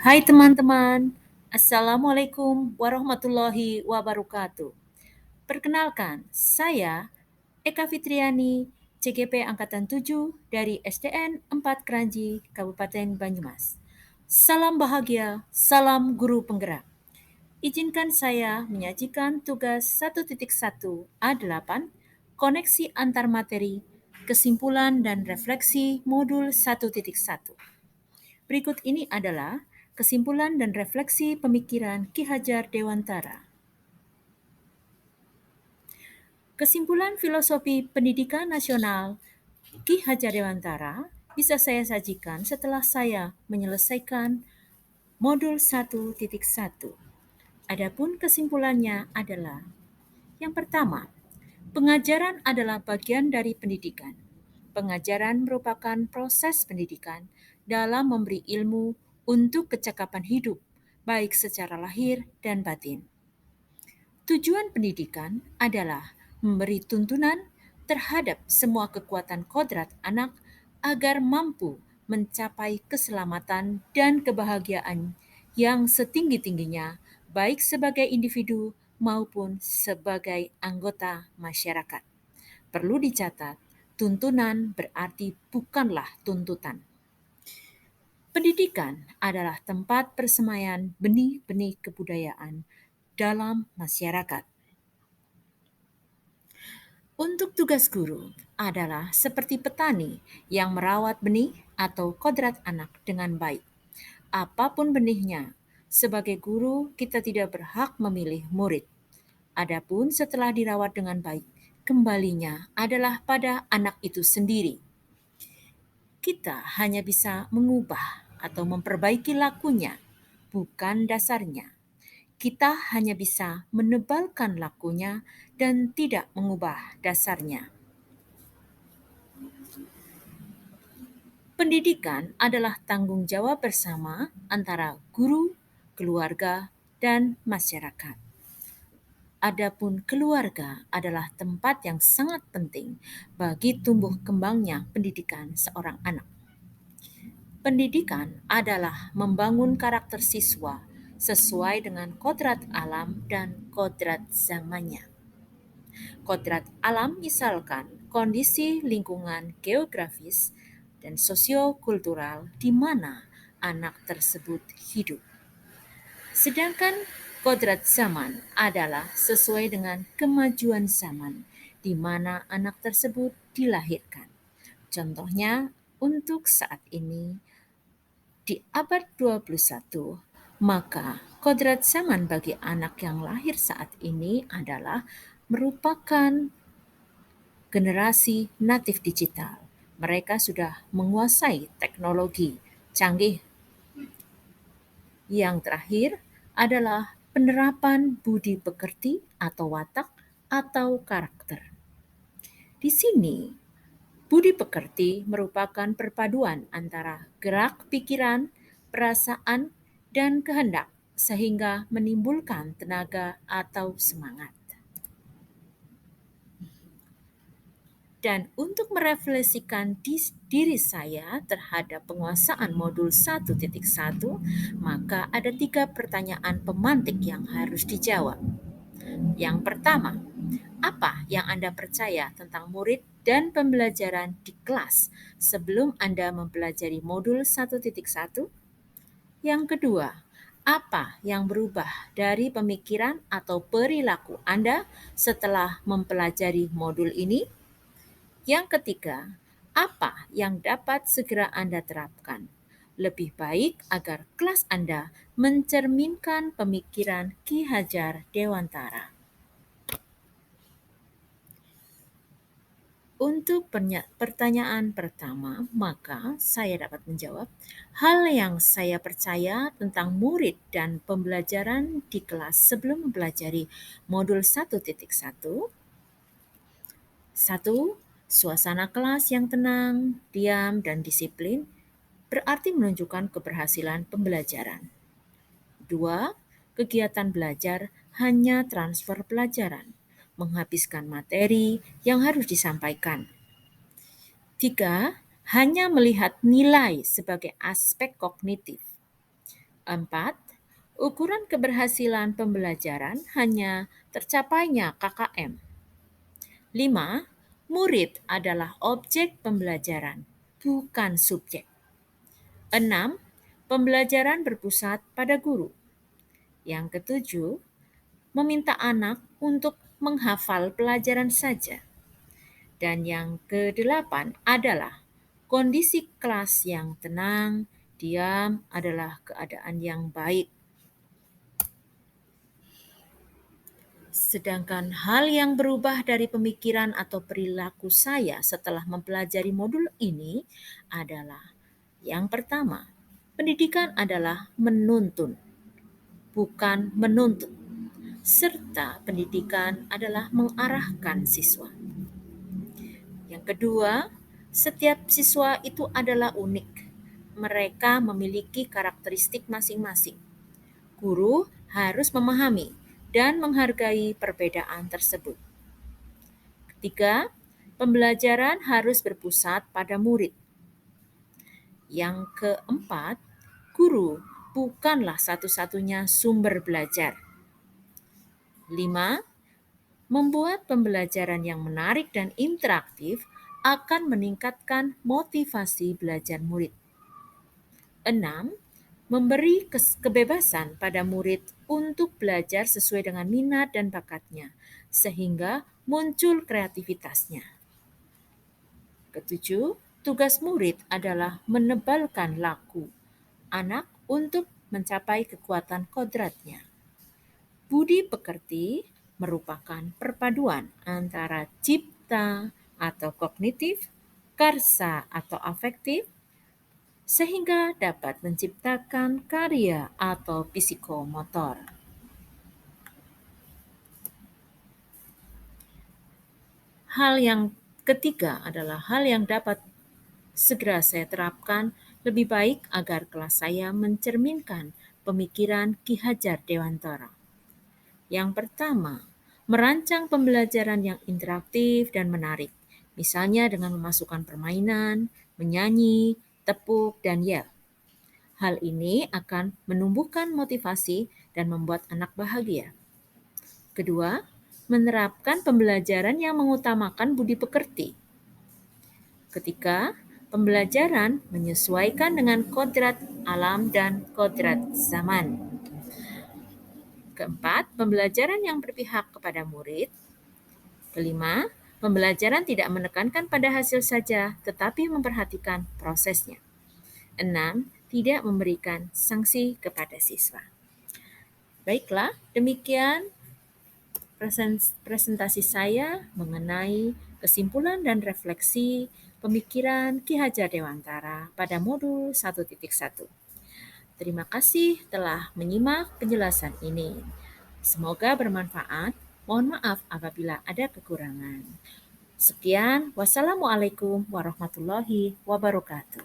Hai teman-teman, Assalamualaikum warahmatullahi wabarakatuh. Perkenalkan, saya Eka Fitriani, CGP Angkatan 7 dari SDN 4 Kranji, Kabupaten Banyumas. Salam bahagia, salam guru penggerak. Izinkan saya menyajikan tugas 1.1 A8, koneksi antar materi, kesimpulan dan refleksi modul 1.1. Berikut ini adalah kesimpulan dan refleksi pemikiran Ki Hajar Dewantara. Kesimpulan filosofi pendidikan nasional Ki Hajar Dewantara bisa saya sajikan setelah saya menyelesaikan modul 1.1. Adapun kesimpulannya adalah yang pertama, pengajaran adalah bagian dari pendidikan. Pengajaran merupakan proses pendidikan dalam memberi ilmu untuk kecakapan hidup, baik secara lahir dan batin. Tujuan pendidikan adalah memberi tuntunan terhadap semua kekuatan kodrat anak agar mampu mencapai keselamatan dan kebahagiaan yang setinggi-tingginya, baik sebagai individu maupun sebagai anggota masyarakat. Perlu dicatat, tuntunan berarti bukanlah tuntutan. Pendidikan adalah tempat persemaian benih-benih kebudayaan dalam masyarakat. Untuk tugas guru adalah seperti petani yang merawat benih atau kodrat anak dengan baik. Apapun benihnya, sebagai guru kita tidak berhak memilih murid. Adapun setelah dirawat dengan baik, kembalinya adalah pada anak itu sendiri. Kita hanya bisa mengubah atau memperbaiki lakunya, bukan dasarnya. Kita hanya bisa menebalkan lakunya dan tidak mengubah dasarnya. Pendidikan adalah tanggung jawab bersama antara guru, keluarga, dan masyarakat. Adapun keluarga adalah tempat yang sangat penting bagi tumbuh kembangnya pendidikan seorang anak. Pendidikan adalah membangun karakter siswa sesuai dengan kodrat alam dan kodrat zamannya. Kodrat alam misalkan kondisi lingkungan geografis dan sosiokultural di mana anak tersebut hidup. Sedangkan kodrat zaman adalah sesuai dengan kemajuan zaman di mana anak tersebut dilahirkan. Contohnya untuk saat ini di abad 21, maka kodrat zaman bagi anak yang lahir saat ini adalah merupakan generasi natif digital. Mereka sudah menguasai teknologi canggih. Yang terakhir adalah penerapan budi pekerti atau watak atau karakter. Di sini, budi pekerti merupakan perpaduan antara gerak pikiran, perasaan, dan kehendak sehingga menimbulkan tenaga atau semangat. Dan untuk merefleksikan diri saya terhadap penguasaan modul 1.1, maka ada 3 pertanyaan pemantik yang harus dijawab. Yang pertama, apa yang Anda percaya tentang murid dan pembelajaran di kelas sebelum Anda mempelajari modul 1.1? Yang kedua, apa yang berubah dari pemikiran atau perilaku Anda setelah mempelajari modul ini? Yang ketiga, apa yang dapat segera Anda terapkan? Lebih baik agar kelas Anda mencerminkan pemikiran Ki Hajar Dewantara. Untuk pertanyaan pertama, maka saya dapat menjawab, hal yang saya percaya tentang murid dan pembelajaran di kelas sebelum mempelajari modul 1.1. 1. Suasana kelas yang tenang, diam, dan disiplin berarti menunjukkan keberhasilan pembelajaran. 2. Kegiatan belajar hanya transfer pelajaran, menghabiskan materi yang harus disampaikan. 3. Hanya melihat nilai sebagai aspek kognitif. 4. Ukuran keberhasilan pembelajaran hanya tercapainya KKM. 5. Murid adalah objek pembelajaran, bukan subjek. 6. Pembelajaran berpusat pada guru. Yang ketujuh, meminta anak untuk menghafal pelajaran saja. Dan yang kedelapan adalah kondisi kelas yang tenang, diam adalah keadaan yang baik. Sedangkan hal yang berubah dari pemikiran atau perilaku saya setelah mempelajari modul ini adalah yang pertama, pendidikan adalah menuntun, bukan menuntut, serta pendidikan adalah mengarahkan siswa. Yang kedua, setiap siswa itu adalah unik. Mereka memiliki karakteristik masing-masing. Guru harus memahami dan menghargai perbedaan tersebut. Ketiga, pembelajaran harus berpusat pada murid. Yang keempat, guru bukanlah satu-satunya sumber belajar. 5. Membuat pembelajaran yang menarik dan interaktif akan meningkatkan motivasi belajar murid. 6. Memberi kebebasan pada murid untuk belajar sesuai dengan minat dan bakatnya, sehingga muncul kreativitasnya. Ketujuh, tugas murid adalah menebalkan laku anak untuk mencapai kekuatan kodratnya. Budi pekerti merupakan perpaduan antara cipta atau kognitif, karsa atau afektif, sehingga dapat menciptakan karya atau psikomotor. Hal yang ketiga adalah hal yang dapat segera saya terapkan lebih baik agar kelas saya mencerminkan pemikiran Ki Hajar Dewantara. Yang pertama, merancang pembelajaran yang interaktif dan menarik, misalnya dengan memasukkan permainan, menyanyi, tepuk, dan yel. Hal ini akan menumbuhkan motivasi dan membuat anak bahagia. Kedua, menerapkan pembelajaran yang mengutamakan budi pekerti. Ketiga, pembelajaran menyesuaikan dengan kodrat alam dan kodrat zaman. Keempat, pembelajaran yang berpihak kepada murid. Kelima, pembelajaran tidak menekankan pada hasil saja, tetapi memperhatikan prosesnya. 6. Tidak memberikan sanksi kepada siswa. Baiklah, demikian presentasi saya mengenai kesimpulan dan refleksi pemikiran Ki Hajar Dewantara pada modul 1.1. Terima kasih telah menyimak penjelasan ini. Semoga bermanfaat. Mohon maaf apabila ada kekurangan. Sekian, wassalamualaikum warahmatullahi wabarakatuh.